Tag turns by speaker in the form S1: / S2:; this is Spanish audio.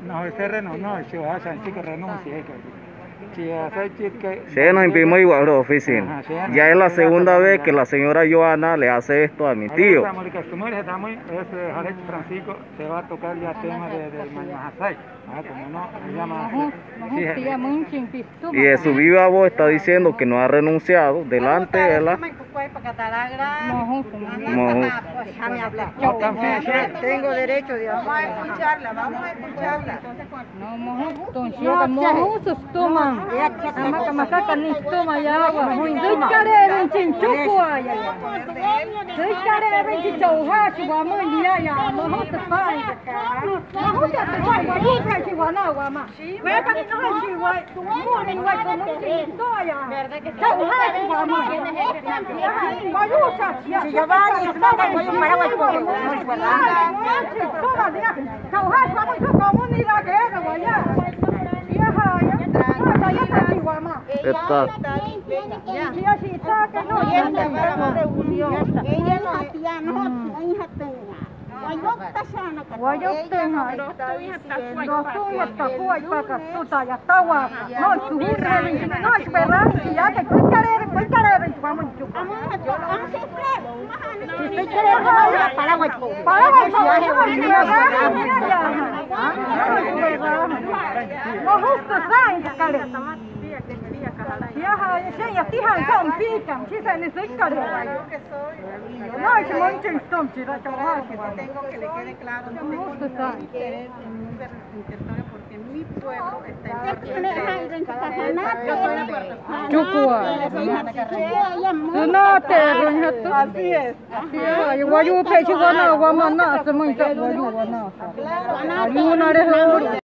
S1: No, ese renunció, si vas a decir que renuncie. Si hace que...
S2: Sí, nos imprimimos igual de oficina. Ya es la segunda vez que la señora Joana le hace esto a mi tío.
S1: Francisco se va a tocar ya el tema del Mañajasay. Como no, llama...
S2: Y de su viva voz está diciendo que no ha renunciado delante de la...
S3: Tengo derecho de
S4: vamos a escucharla. Tengo que le quede claro, no tengo interés en un interrogatorio porque mi pueblo está en Así es.